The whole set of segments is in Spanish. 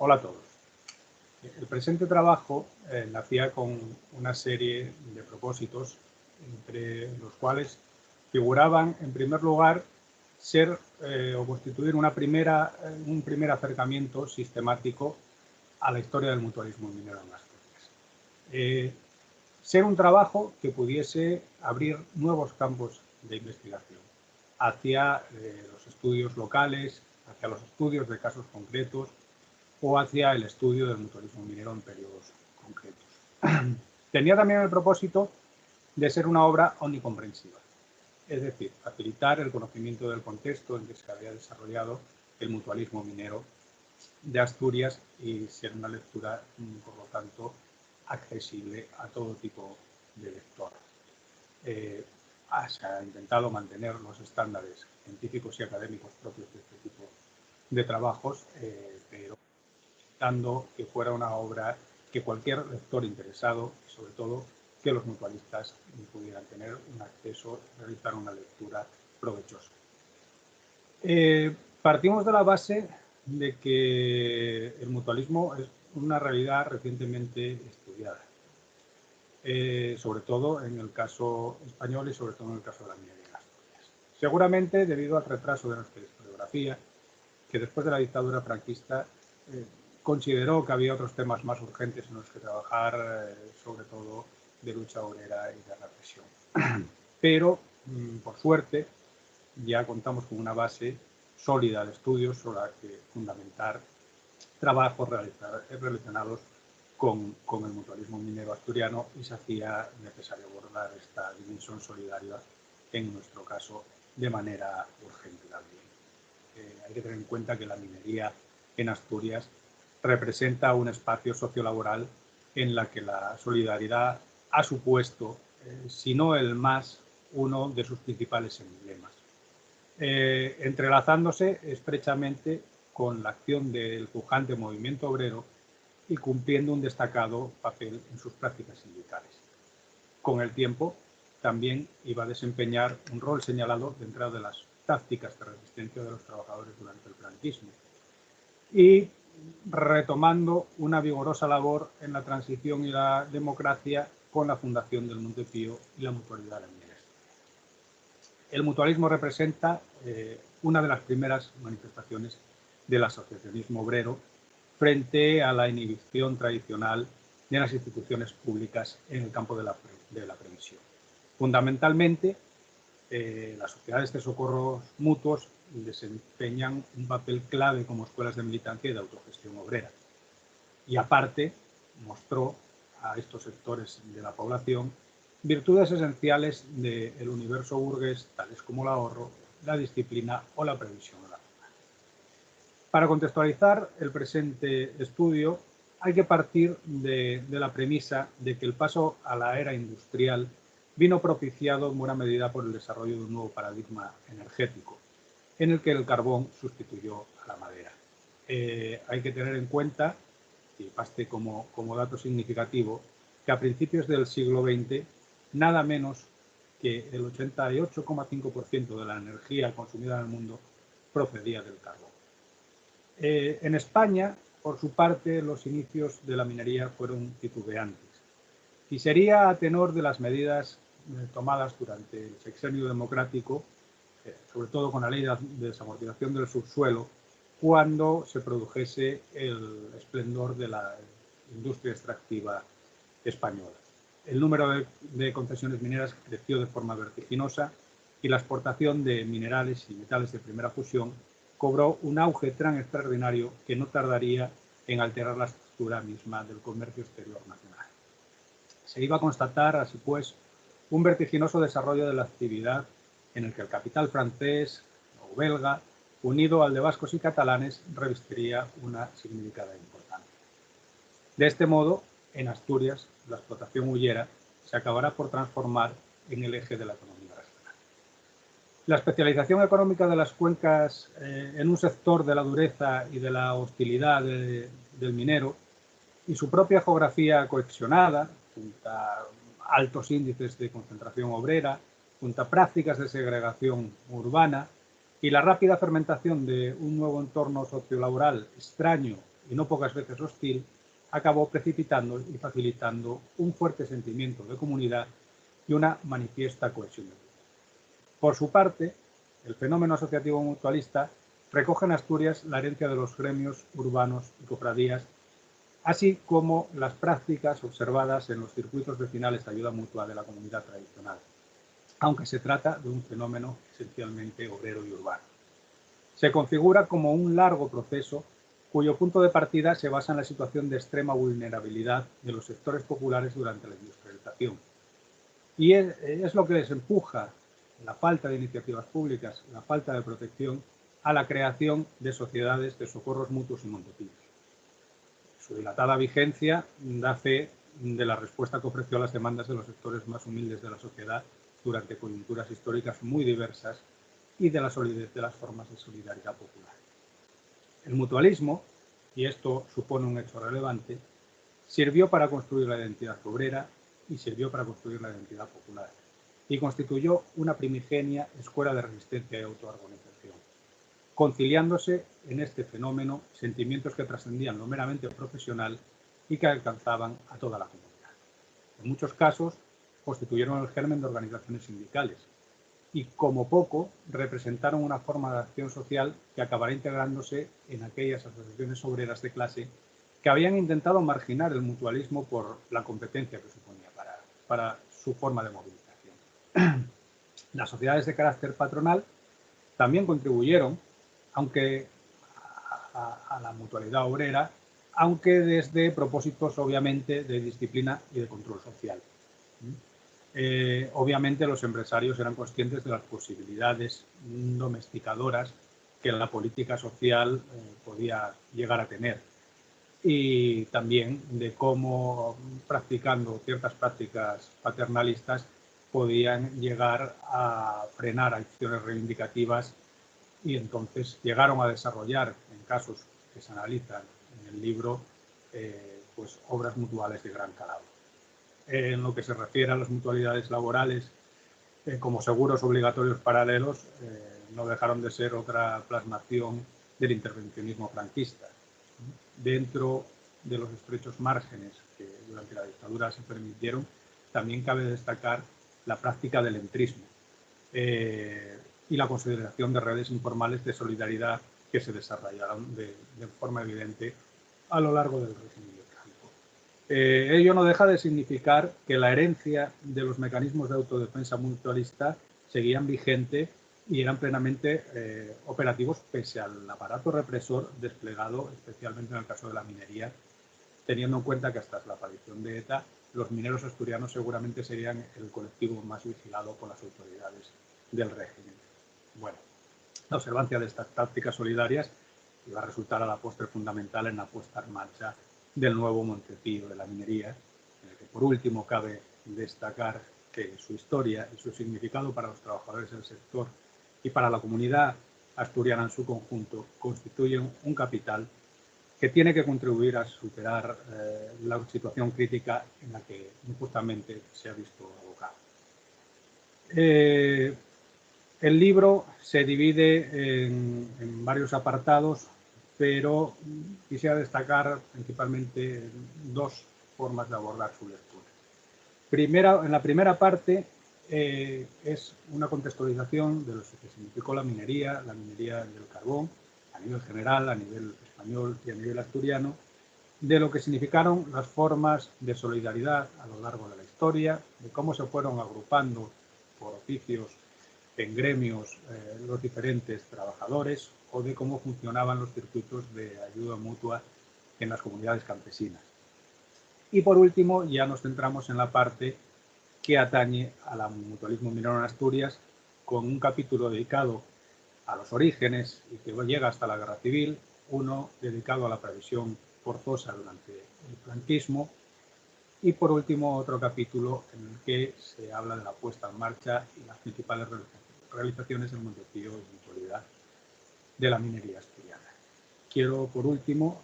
Hola a todos. El presente trabajo nacía con una serie de propósitos, entre los cuales figuraban, en primer lugar, ser o constituir un primer acercamiento sistemático a la historia del mutualismo minero en Asturias. Ser un trabajo que pudiese abrir nuevos campos de investigación hacia los estudios locales, hacia los estudios de casos concretos, o hacia el estudio del mutualismo minero en periodos concretos. Tenía también el propósito de ser una obra omnicomprensiva, es decir, facilitar el conocimiento del contexto en que se había desarrollado el mutualismo minero de Asturias y ser una lectura, por lo tanto, accesible a todo tipo de lectores. Se ha intentado mantener los estándares científicos y académicos propios de este tipo de trabajos, pero dando que fuera una obra que cualquier lector interesado, y sobre todo que los mutualistas pudieran tener un acceso, realizar una lectura provechosa. Partimos de la base de que el mutualismo es una realidad recientemente estudiada, sobre todo en el caso español y sobre todo en el caso de la minería en Asturias. Seguramente debido al retraso de nuestra historiografía, que después de la dictadura franquista consideró que había otros temas más urgentes en los que trabajar, sobre todo de lucha obrera y de represión. Pero, por suerte, ya contamos con una base sólida de estudios sobre la que fundamentar trabajos relacionados con el mutualismo minero asturiano y se hacía necesario abordar esta dimensión solidaria, en nuestro caso, de manera urgente también. Hay que tener en cuenta que la minería en Asturias representa un espacio sociolaboral en la que la solidaridad ha supuesto, si no el más, uno de sus principales emblemas, entrelazándose estrechamente con la acción del pujante movimiento obrero y cumpliendo un destacado papel en sus prácticas sindicales. Con el tiempo, también iba a desempeñar un rol señalado dentro de las tácticas de resistencia de los trabajadores durante el franquismo y retomando una vigorosa labor en la transición y la democracia con la fundación del Montepío y la mutualidad de la minería. El mutualismo representa una de las primeras manifestaciones del asociacionismo obrero frente a la inhibición tradicional de las instituciones públicas en el campo de la previsión. Fundamentalmente, las sociedades de socorros mutuos desempeñan un papel clave como escuelas de militancia y de autogestión obrera. Y aparte, mostró a estos sectores de la población virtudes esenciales del universo burgués, tales como el ahorro, la disciplina o la previsión racional. Para contextualizar el presente estudio, hay que partir de la premisa de que el paso a la era industrial vino propiciado en buena medida por el desarrollo de un nuevo paradigma energético, en el que el carbón sustituyó a la madera. Hay que tener en cuenta, y baste como dato significativo, que a principios del siglo XX, nada menos que el 88,5% de la energía consumida en el mundo procedía del carbón. En España, por su parte, los inicios de la minería fueron titubeantes. Y sería a tenor de las medidas tomadas durante el sexenio democrático, sobre todo con la ley de desamortización del subsuelo, cuando se produjese el esplendor de la industria extractiva española. El número de concesiones mineras creció de forma vertiginosa y la exportación de minerales y metales de primera fusión cobró un auge tan extraordinario que no tardaría en alterar la estructura misma del comercio exterior nacional. Se iba a constatar, así pues, un vertiginoso desarrollo de la actividad en el que el capital francés o belga, unido al de vascos y catalanes, revestiría una significativa importancia. De este modo, en Asturias, la explotación hullera se acabará por transformar en el eje de la economía regional. La especialización económica de las cuencas en un sector de la dureza y de la hostilidad del minero y su propia geografía cohesionada, junto a altos índices de concentración obrera, junto a prácticas de segregación urbana y la rápida fermentación de un nuevo entorno sociolaboral extraño y no pocas veces hostil, acabó precipitando y facilitando un fuerte sentimiento de comunidad y una manifiesta cohesión de grupo. Por su parte, el fenómeno asociativo mutualista recoge en Asturias la herencia de los gremios urbanos y cofradías, así como las prácticas observadas en los circuitos vecinales de ayuda mutua de la comunidad tradicional, aunque se trata de un fenómeno esencialmente obrero y urbano. Se configura como un largo proceso cuyo punto de partida se basa en la situación de extrema vulnerabilidad de los sectores populares durante la industrialización. Y es lo que les empuja la falta de iniciativas públicas, la falta de protección, a la creación de sociedades de socorros mutuos y montepíos. Su dilatada vigencia da fe de la respuesta que ofreció a las demandas de los sectores más humildes de la sociedad durante coyunturas históricas muy diversas y de la solidez de las formas de solidaridad popular. El mutualismo, y esto supone un hecho relevante, sirvió para construir la identidad obrera y sirvió para construir la identidad popular, y constituyó una primigenia escuela de resistencia y autoorganización, conciliándose en este fenómeno sentimientos que trascendían lo meramente profesional y que alcanzaban a toda la comunidad. En muchos casos constituyeron el germen de organizaciones sindicales y, como poco, representaron una forma de acción social que acabará integrándose en aquellas asociaciones obreras de clase que habían intentado marginar el mutualismo por la competencia que suponía para su forma de movilización. Las sociedades de carácter patronal también contribuyeron, aunque a la mutualidad obrera, aunque desde propósitos obviamente de disciplina y de control social. Obviamente los empresarios eran conscientes de las posibilidades domesticadoras que la política social podía llegar a tener, y también de cómo, practicando ciertas prácticas paternalistas, podían llegar a frenar acciones reivindicativas, y entonces llegaron a desarrollar, en casos que se analizan en el libro, pues obras mutuales de gran calado. En lo que se refiere a las mutualidades laborales, como seguros obligatorios paralelos, no dejaron de ser otra plasmación del intervencionismo franquista. Dentro de los estrechos márgenes que durante la dictadura se permitieron, también cabe destacar la práctica del entrismo y la consideración de redes informales de solidaridad que se desarrollaron de forma evidente a lo largo del régimen de Franco. Ello no deja de significar que la herencia de los mecanismos de autodefensa mutualista seguían vigentes y eran plenamente operativos pese al aparato represor desplegado, especialmente en el caso de la minería, teniendo en cuenta que hasta la aparición de ETA, los mineros asturianos seguramente serían el colectivo más vigilado por las autoridades del régimen. Bueno, la observancia de estas tácticas solidarias iba a resultar a la postre fundamental en la puesta en marcha del nuevo Montepío de la minería, en el que por último cabe destacar que su historia y su significado para los trabajadores del sector y para la comunidad asturiana en su conjunto constituyen un capital que tiene que contribuir a superar la situación crítica en la que injustamente se ha visto abocado. El libro se divide en varios apartados, pero quisiera destacar principalmente dos formas de abordar su lectura. En la primera parte es una contextualización de lo que significó la minería del carbón, a nivel general, a nivel español y a nivel asturiano, de lo que significaron las formas de solidaridad a lo largo de la historia, de cómo se fueron agrupando por oficios en gremios los diferentes trabajadores, o de cómo funcionaban los circuitos de ayuda mutua en las comunidades campesinas. Y por último, ya nos centramos en la parte que atañe al mutualismo minero en Asturias, con un capítulo dedicado a los orígenes y que llega hasta la Guerra Civil, uno dedicado a la previsión forzosa durante el franquismo, y por último otro capítulo en el que se habla de la puesta en marcha y las principales realizaciones del Montepío y mutualidad de la minería asturiana. Quiero por último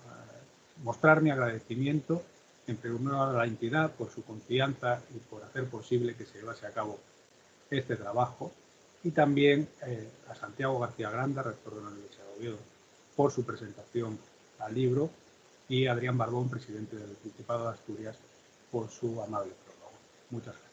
mostrar mi agradecimiento en primer lugar a la entidad por su confianza y por hacer posible que se llevase a cabo este trabajo, y también a Santiago García Granda, rector de la Universidad de Oviedo, por su presentación al libro, y Adrián Barbón, presidente del Principado de Asturias, por su amable prólogo. Muchas gracias.